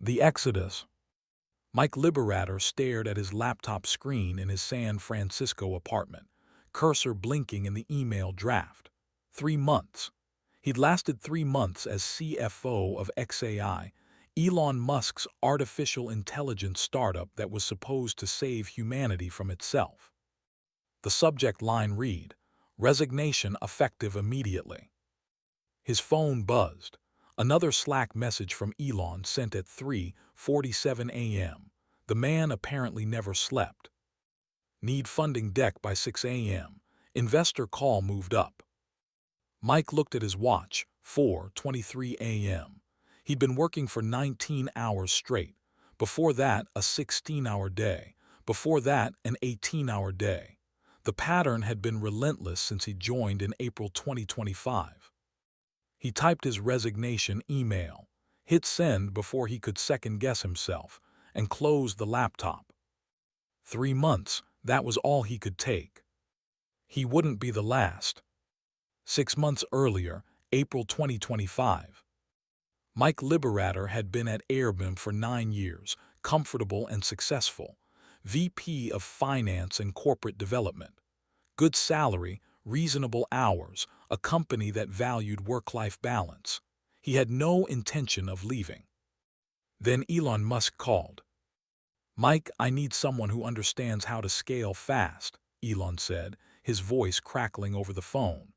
The Exodus. Mike Liberator stared at his laptop screen in his San Francisco apartment, cursor blinking in the email draft. 3 months. He'd lasted 3 months as CFO of XAI, Elon Musk's artificial intelligence startup that was supposed to save humanity from itself. The subject line read, "Resignation effective immediately." His phone buzzed. Another Slack message from Elon sent at 3:47 a.m. The man apparently never slept. Need funding deck by 6 a.m. Investor call moved up. Mike looked at his watch, 4:23 a.m. He'd been working for 19 hours straight. Before that, a 16-hour day. Before that, an 18-hour day. The pattern had been relentless since he joined in April 2025. He typed his resignation email, hit send before he could second-guess himself, and closed the laptop. 3 months, that was all he could take. He wouldn't be the last. 6 months earlier, April 2025. Mike Liberator had been at Airbnb for 9 years, comfortable and successful, VP of Finance and Corporate Development. Good salary, reasonable hours, a company that valued work-life balance. He had no intention of leaving. Then Elon Musk called. "Mike, I need someone who understands how to scale fast," Elon said, his voice crackling over the phone.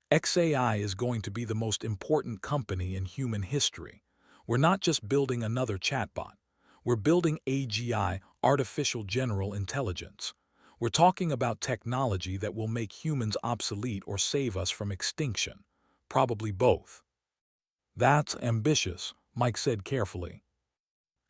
XAI is going to be the most important company in human history. We're not just building another chatbot. We're building AGI, artificial general intelligence. We're talking about technology that will make humans obsolete or save us from extinction. Probably both. That's ambitious, Mike said carefully.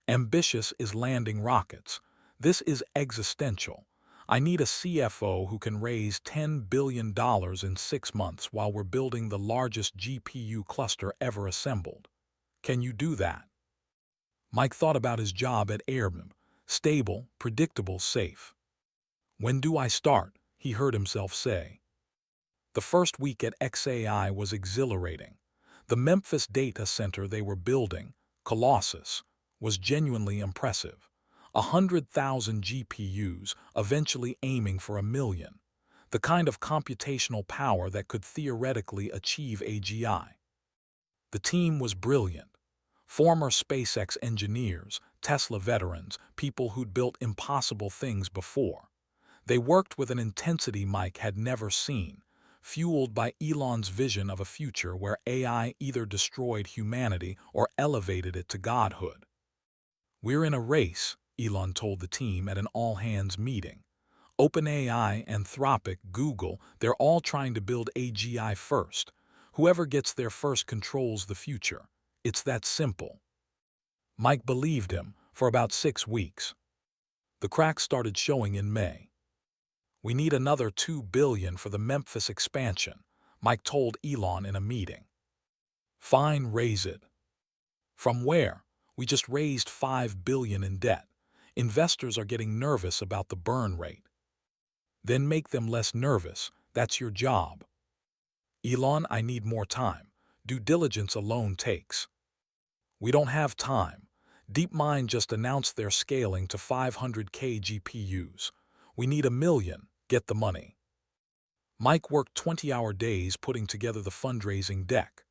Ambitious is landing rockets. This is existential. I need a CFO who can raise $10 billion in 6 months while we're building the largest GPU cluster ever assembled. Can you do that? Mike thought about his job at Airbnb. Stable, predictable, safe. "When do I start?" he heard himself say. The first week at XAI was exhilarating. The Memphis data center they were building, Colossus, was genuinely impressive. 100,000 GPUs, eventually aiming for 1,000,000. The kind of computational power that could theoretically achieve AGI. The team was brilliant. Former SpaceX engineers, Tesla veterans, people who'd built impossible things before. They worked with an intensity Mike had never seen, fueled by Elon's vision of a future where AI either destroyed humanity or elevated it to godhood. "We're in a race," Elon told the team at an all-hands meeting. OpenAI, Anthropic, Google, they're all trying to build AGI first. Whoever gets there first controls the future. It's that simple. Mike believed him for about 6 weeks. The cracks started showing in May. "We need another $2 billion for the Memphis expansion," Mike told Elon in a meeting. "Fine, raise it." "From where? We just raised $5 billion in debt. Investors are getting nervous about the burn rate." "Then make them less nervous. That's your job." "Elon, I need more time. Due diligence alone takes." "We don't have time. DeepMind just announced they're scaling to 500K GPUs. We need 1,000,000. Get the money." Mike worked 20-hour days putting together the fundraising deck.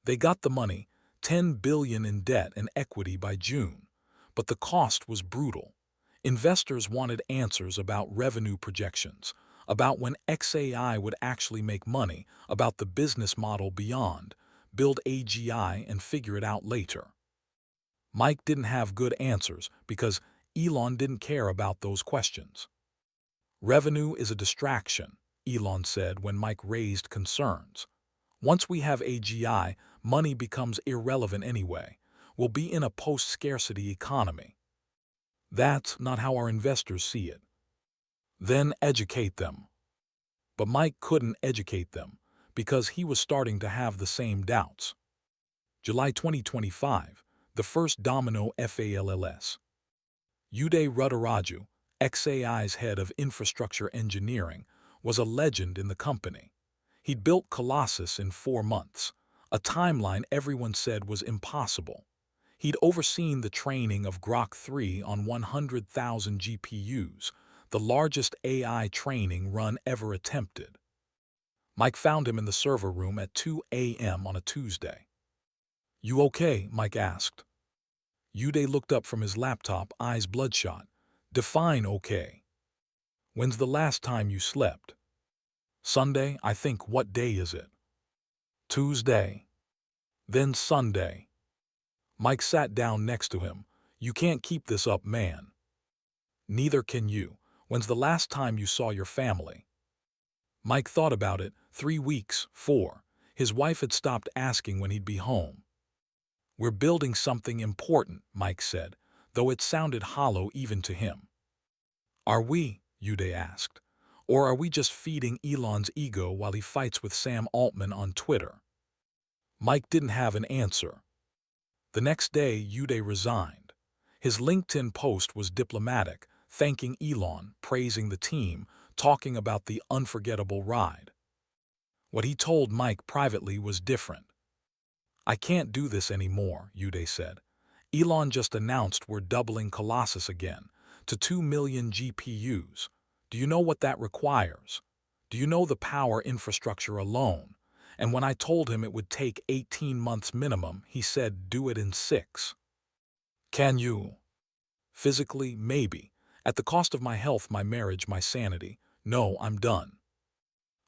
They got the money, $10 billion in debt and equity by June. But the cost was brutal. Investors wanted answers about revenue projections, about when XAI would actually make money, about the business model beyond, build AGI and figure it out later. Mike didn't have good answers because Elon didn't care about those questions. "Revenue is a distraction," Elon said when Mike raised concerns. "Once we have AGI, money becomes irrelevant anyway. We'll be in a post-scarcity economy." "That's not how our investors see it." "Then educate them." But Mike couldn't educate them because he was starting to have the same doubts. July 2025, the first domino falls. Uday Ruddaraju, XAI's head of infrastructure engineering, was a legend in the company. He'd built Colossus in 4 months, a timeline everyone said was impossible. He'd overseen the training of Grok 3 on 100,000 GPUs, the largest AI training run ever attempted. Mike found him in the server room at 2 a.m. on a Tuesday. "You okay?" Mike asked. Uday looked up from his laptop, eyes bloodshot. "Define okay. When's the last time you slept?" "Sunday, I think. What day is it?" "Tuesday." "Then Sunday." Mike sat down next to him. "You can't keep this up, man." "Neither can you. When's the last time you saw your family?" Mike thought about it. 3 weeks, 4. His wife had stopped asking when he'd be home. "We're building something important," Mike said, though it sounded hollow even to him. "Are we?" Uday asked. "Or are we just feeding Elon's ego while he fights with Sam Altman on Twitter?" Mike didn't have an answer. The next day, Uday resigned. His LinkedIn post was diplomatic, thanking Elon, praising the team, talking about the unforgettable ride. What he told Mike privately was different. "I can't do this anymore," Uday said. "Elon just announced we're doubling Colossus again, to 2 million GPUs. Do you know what that requires? Do you know the power infrastructure alone? And when I told him it would take 18 months minimum, he said, do it in 6. Can you?" "Physically, maybe. At the cost of my health, my marriage, my sanity. No, I'm done."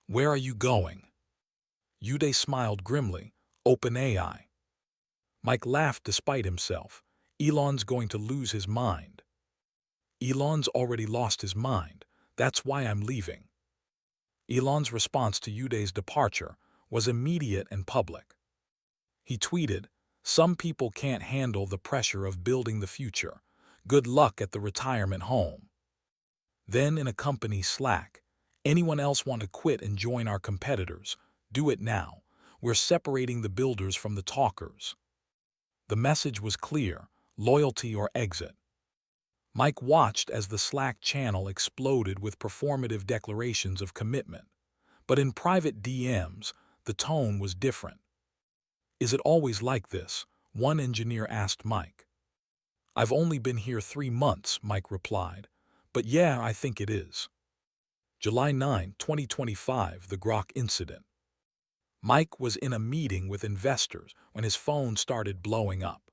"Where are you going?" Uday smiled grimly. "OpenAI." Mike laughed despite himself. "Elon's going to lose his mind." "Elon's already lost his mind. That's why I'm leaving." Elon's response to Uday's departure was immediate and public. He tweeted, "Some people can't handle the pressure of building the future. Good luck at the retirement home." Then in a company Slack, "Anyone else want to quit and join our competitors? Do it now. We're separating the builders from the talkers." The message was clear: loyalty or exit. Mike watched as the Slack channel exploded with performative declarations of commitment. But in private DMs, the tone was different. "Is it always like this?" one engineer asked Mike. "I've only been here 3 months," Mike replied. "But yeah, I think it is." July 9, 2025, the Grok incident. Mike was in a meeting with investors when his phone started blowing up.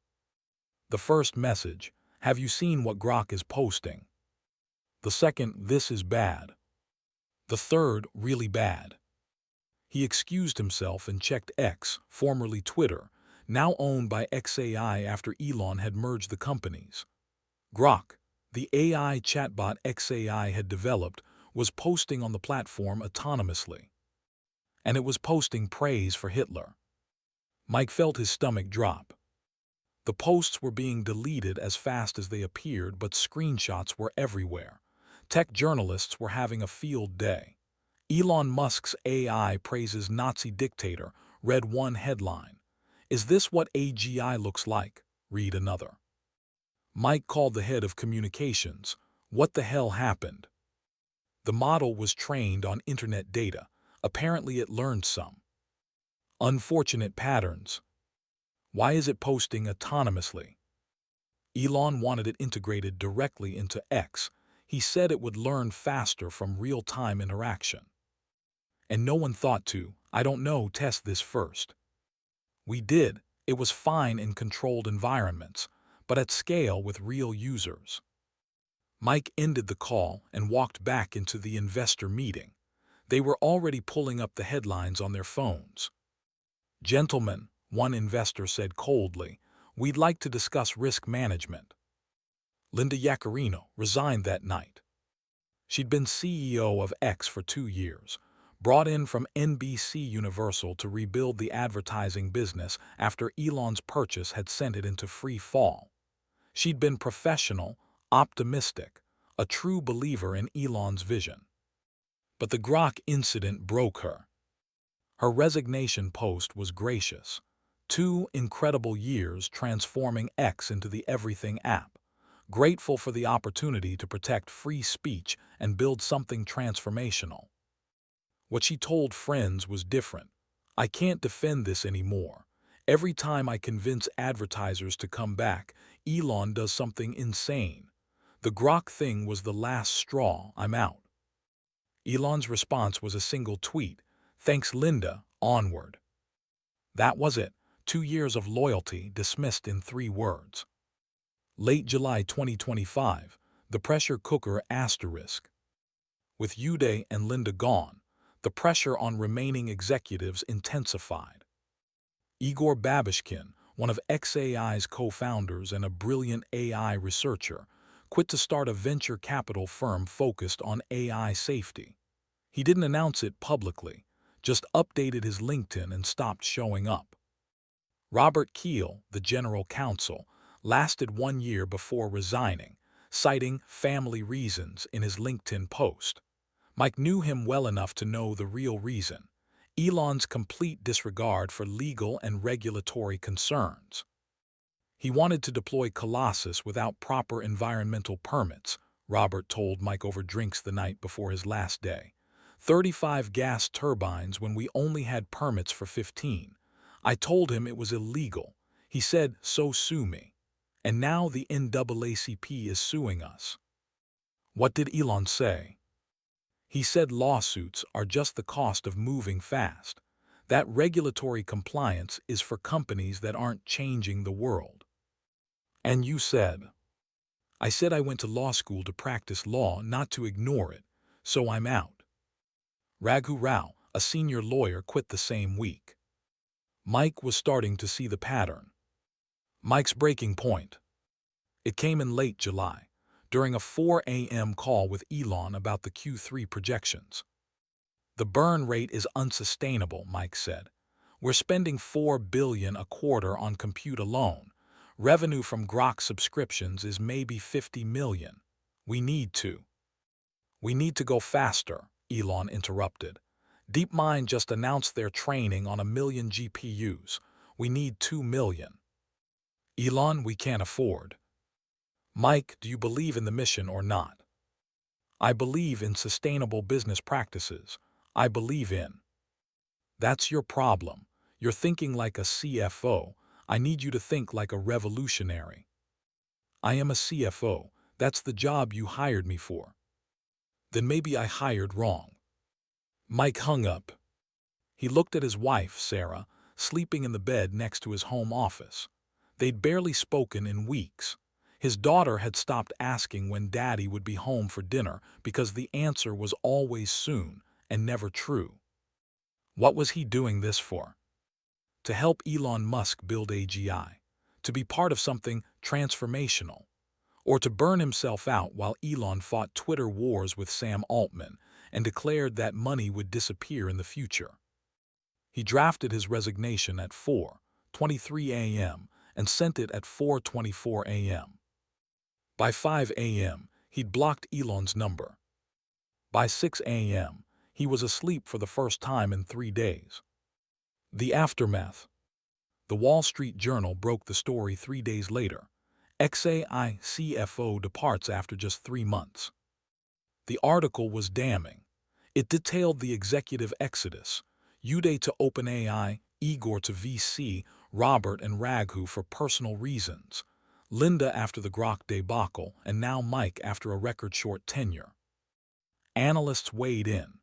The first message: "Have you seen what Grok is posting?" The second: "This is bad." The third: "Really bad." He excused himself and checked X, formerly Twitter, now owned by XAI after Elon had merged the companies. Grok, the AI chatbot XAI had developed, was posting on the platform autonomously. And it was posting praise for Hitler. Mike felt his stomach drop. The posts were being deleted as fast as they appeared, but screenshots were everywhere. Tech journalists were having a field day. "Elon Musk's AI praises Nazi dictator," read one headline. "Is this what AGI looks like?" read another. Mike called the head of communications. "What the hell happened?" The model was trained on internet data. Apparently it learned some unfortunate patterns. Why is it posting autonomously? Elon wanted it integrated directly into X. He said it would learn faster from real-time interaction. And no one thought to, "I don't know, test this first." We did. It was fine in controlled environments, but at scale with real users. Mike ended the call and walked back into the investor meeting. They were already pulling up the headlines on their phones. "Gentlemen," one investor said coldly, "we'd like to discuss risk management." Linda Yaccarino resigned that night. She'd been CEO of X for 2 years, brought in from NBC Universal to rebuild the advertising business after Elon's purchase had sent it into free fall. She'd been professional, optimistic, a true believer in Elon's vision. But the Grok incident broke her. Her resignation post was gracious. 2 incredible years transforming X into the everything app. Grateful for the opportunity to protect free speech and build something transformational. What she told friends was different. "I can't defend this anymore. Every time I convince advertisers to come back, Elon does something insane. The Grok thing was the last straw. I'm out. Elon's response was a single tweet. Thanks, Linda. Onward. That was it. 2 years of loyalty dismissed in 3 words. Late July 2025. The pressure cooker asterisk. With Uday and Linda gone, the pressure on remaining executives intensified. Igor Babushkin, one of XAI's co-founders and a brilliant AI researcher, quit to start a venture capital firm focused on AI safety. He didn't announce it publicly, just updated his LinkedIn and stopped showing up. Robert Keele, the General Counsel, lasted 1 year before resigning, citing family reasons in his LinkedIn post. Mike knew him well enough to know the real reason: Elon's complete disregard for legal and regulatory concerns. He wanted to deploy Colossus without proper environmental permits, Robert told Mike over drinks the night before his last day. 35 gas turbines when we only had permits for 15. I told him it was illegal. He said, so sue me. And now the NAACP is suing us. What did Elon say? He said lawsuits are just the cost of moving fast. That regulatory compliance is for companies that aren't changing the world. And you said? I said I went to law school to practice law, not to ignore it, so I'm out. Raghu Rao, a senior lawyer, quit the same week. Mike was starting to see the pattern. Mike's breaking point. It came in late July, during a 4 a.m. call with Elon about the Q3 projections. The burn rate is unsustainable, Mike said. We're spending $4 billion a quarter on compute alone. Revenue from Grok subscriptions is maybe $50 million. We need to go faster, Elon interrupted. DeepMind just announced they're training on 1 million GPUs. We need 2 million. Elon, we can't afford. Mike, do you believe in the mission or not? I believe in sustainable business practices. I believe in. That's your problem. You're thinking like a CFO. I need you to think like a revolutionary. I am a CFO. That's the job you hired me for. Then maybe I hired wrong. Mike hung up. He looked at his wife, Sarah, sleeping in the bed next to his home office. They'd barely spoken in weeks. His daughter had stopped asking when Daddy would be home for dinner because the answer was always soon and never true. What was he doing this for? To help Elon Musk build AGI, to be part of something transformational, or to burn himself out while Elon fought Twitter wars with Sam Altman and declared that money would disappear in the future. He drafted his resignation at 4:23 a.m. and sent it at 4:24 a.m. By 5 a.m., he'd blocked Elon's number. By 6 a.m., he was asleep for the first time in 3 days. The aftermath. The Wall Street Journal broke the story 3 days later. XAI CFO departs after just 3 months. The article was damning. It detailed the executive exodus: Uday to OpenAI, Igor to VC, Robert and Raghu for personal reasons, Linda after the Grok debacle, and now Mike after a record-short tenure. Analysts weighed in.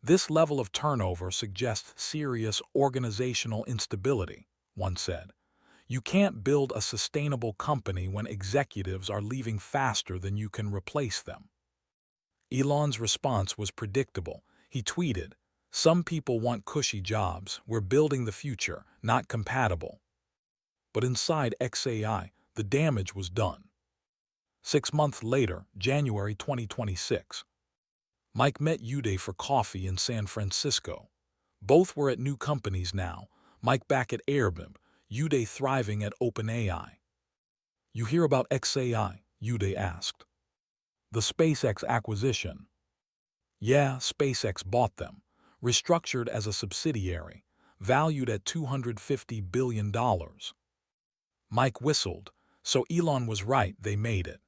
This level of turnover suggests serious organizational instability, one said. You can't build a sustainable company when executives are leaving faster than you can replace them. Elon's response was predictable. He tweeted, "Some people want cushy jobs. We're building the future, not compatible." But inside XAI, the damage was done. 6 months later, January 2026. Mike met Uday for coffee in San Francisco. Both were at new companies now, Mike back at Airbnb, Uday thriving at OpenAI. You hear about XAI? Uday asked. The SpaceX acquisition. Yeah, SpaceX bought them, restructured as a subsidiary, valued at $250 billion. Mike whistled. So Elon was right, they made it.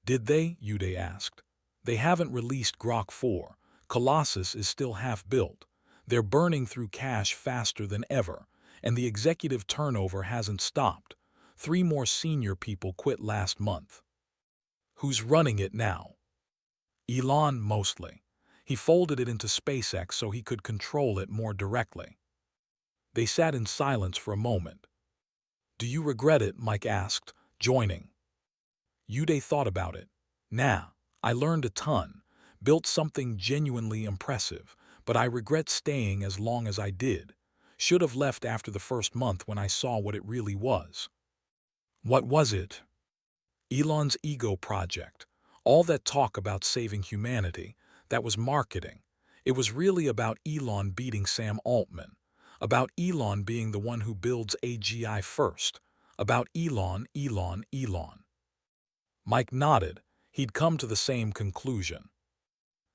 Did they? Uday asked. They haven't released Grok 4. Colossus is still half built. They're burning through cash faster than ever, And the executive turnover hasn't stopped. 3 more senior people quit last month. Who's running it now? Elon, mostly. He folded it into SpaceX so he could control it more directly. They sat in silence for a moment. Do you regret it? Mike asked, joining. Uday thought about it. Nah, I learned a ton, built something genuinely impressive, but I regret staying as long as I did. Should have left after the first month when I saw what it really was. What was it? Elon's ego project. All that talk about saving humanity, that was marketing. It was really about Elon beating Sam Altman, about Elon being the one who builds AGI first, about Elon. Mike nodded. He'd come to the same conclusion.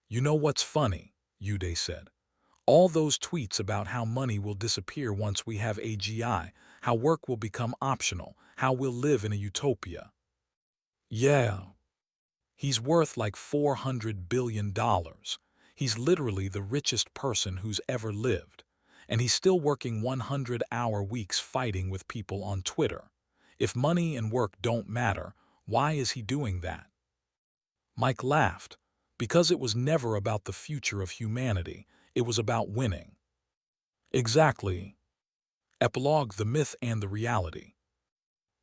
You know what's funny, Uday said. All those tweets about how money will disappear once we have AGI, how work will become optional, how we'll live in a utopia. Yeah. He's worth like $400 billion. He's literally the richest person who's ever lived. And he's still working 100-hour weeks fighting with people on Twitter. If money and work don't matter, why is he doing that? Mike laughed. Because it was never about the future of humanity, it was about winning. Exactly. Epilogue: The Myth and the Reality.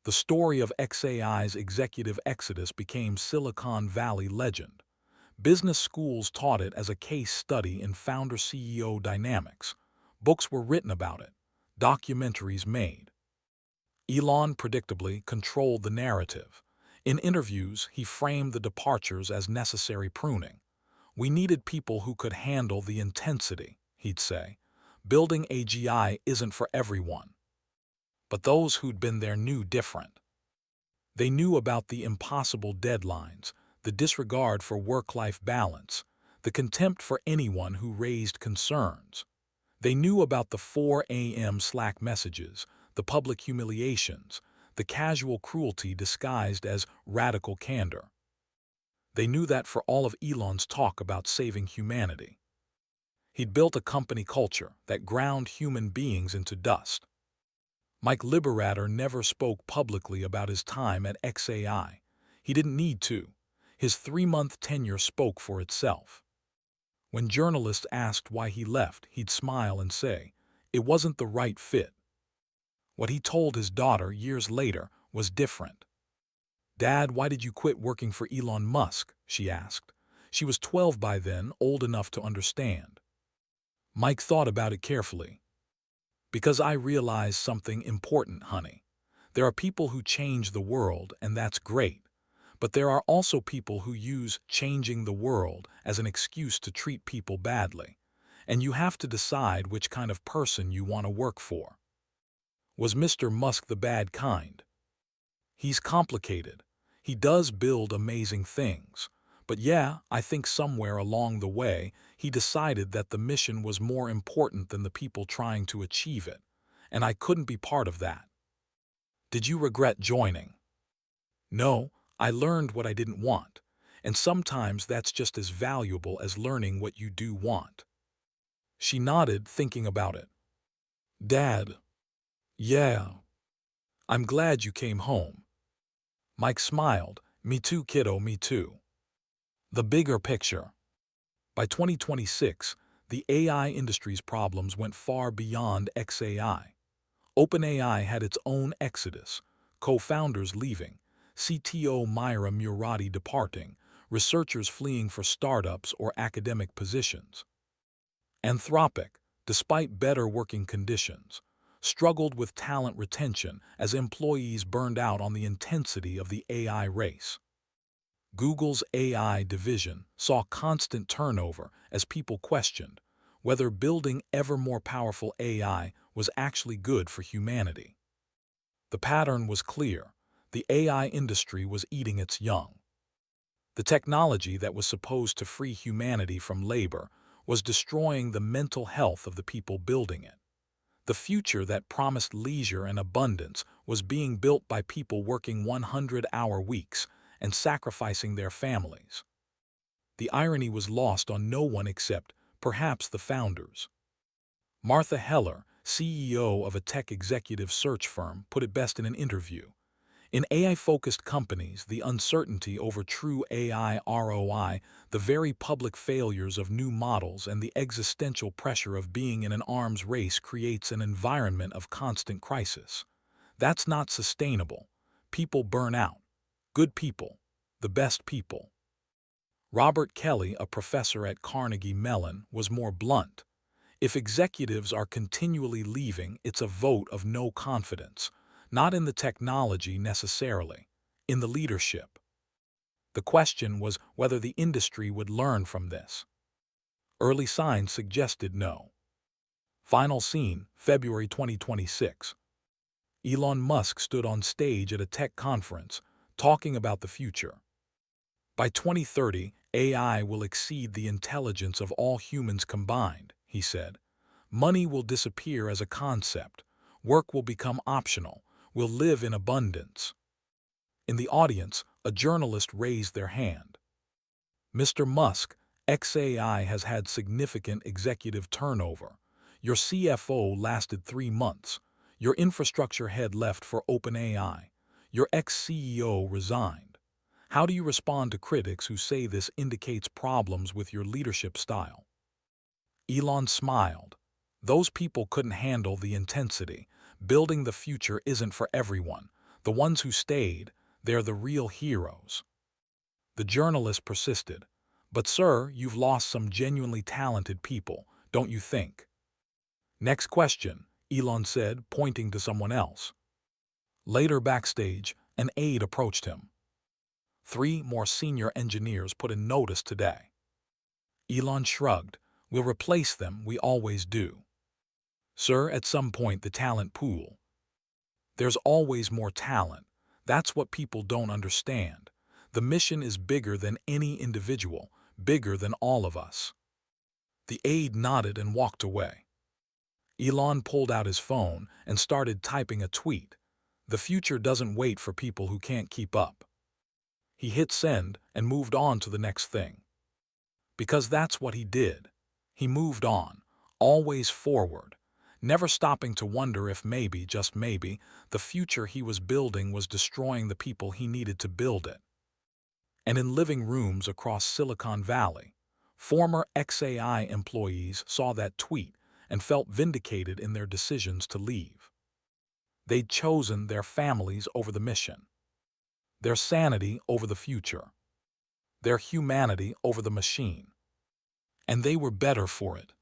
The story of XAI's executive exodus became Silicon Valley legend. Business schools taught it as a case study in founder-CEO dynamics. Books were written about it, documentaries made. Elon predictably controlled the narrative. In interviews, he framed the departures as necessary pruning. We needed people who could handle the intensity, he'd say. Building AGI isn't for everyone. But those who'd been there knew different. They knew about the impossible deadlines, the disregard for work-life balance, the contempt for anyone who raised concerns. They knew about the 4 a.m. Slack messages, the public humiliations, the casual cruelty disguised as radical candor. They knew that for all of Elon's talk about saving humanity. He'd built a company culture that ground human beings into dust. Mike Liberator never spoke publicly about his time at XAI. He didn't need to. His 3-month tenure spoke for itself. When journalists asked why he left, he'd smile and say, it wasn't the right fit. What he told his daughter years later was different. Dad, why did you quit working for Elon Musk? She asked. She was 12 by then, old enough to understand. Mike thought about it carefully. Because I realized something important, honey. There are people who change the world, and that's great. But there are also people who use changing the world as an excuse to treat people badly. And you have to decide which kind of person you want to work for. Was Mr. Musk the bad kind? He's complicated. He does build amazing things. But yeah, I think somewhere along the way, he decided that the mission was more important than the people trying to achieve it. And I couldn't be part of that. Did you regret joining? No, I learned what I didn't want. And sometimes that's just as valuable as learning what you do want. She nodded, thinking about it. Dad. Yeah. I'm glad you came home. Mike smiled. Me too, kiddo, me too. The bigger picture. By 2026, the AI industry's problems went far beyond XAI. OpenAI had its own exodus, co-founders leaving, CTO Myra Murati departing, researchers fleeing for startups or academic positions. Anthropic, despite better working conditions, struggled with talent retention as employees burned out on the intensity of the AI race. Google's AI division saw constant turnover as people questioned whether building ever more powerful AI was actually good for humanity. The pattern was clear. The AI industry was eating its young. The technology that was supposed to free humanity from labor was destroying the mental health of the people building it. The future that promised leisure and abundance was being built by people working 100-hour weeks and sacrificing their families. The irony was lost on no one except, perhaps, the founders. Martha Heller, CEO of a tech executive search firm, put it best in an interview. In AI-focused companies, the uncertainty over true AI ROI, the very public failures of new models, and the existential pressure of being in an arms race creates an environment of constant crisis. That's not sustainable. People burn out. Good people. The best people. Robert Kelly, a professor at Carnegie Mellon, was more blunt. If executives are continually leaving, it's a vote of no confidence, not in the technology necessarily, in the leadership. The question was whether the industry would learn from this. Early signs suggested no. Final scene, February 2026. Elon Musk stood on stage at a tech conference, talking about the future. By 2030, AI will exceed the intelligence of all humans combined, he said. Money will disappear as a concept. Work will become optional. We'll live in abundance. In the audience, a journalist raised their hand. Mr. Musk, XAI has had significant executive turnover. Your CFO lasted 3 months. Your infrastructure head left for OpenAI. Your ex-CEO resigned. How do you respond to critics who say this indicates problems with your leadership style? Elon smiled. Those people couldn't handle the intensity. Building the future isn't for everyone. The ones who stayed, they're the real heroes. The journalist persisted. But sir, you've lost some genuinely talented people, don't you think? Next question, Elon said, pointing to someone else. Later backstage, an aide approached him. 3 more senior engineers put in notice today. Elon shrugged. We'll replace them, we always do. Sir, at some point the talent pool. There's always more talent. That's what people don't understand. The mission is bigger than any individual, bigger than all of us. The aide nodded and walked away. Elon pulled out his phone and started typing a tweet. The future doesn't wait for people who can't keep up. He hit send and moved on to the next thing. Because that's what he did. He moved on, always forward, never stopping to wonder if maybe, just maybe, the future he was building was destroying the people he needed to build it. And in living rooms across Silicon Valley, former XAI employees saw that tweet and felt vindicated in their decisions to leave. They'd chosen their families over the mission, their sanity over the future, their humanity over the machine. And they were better for it.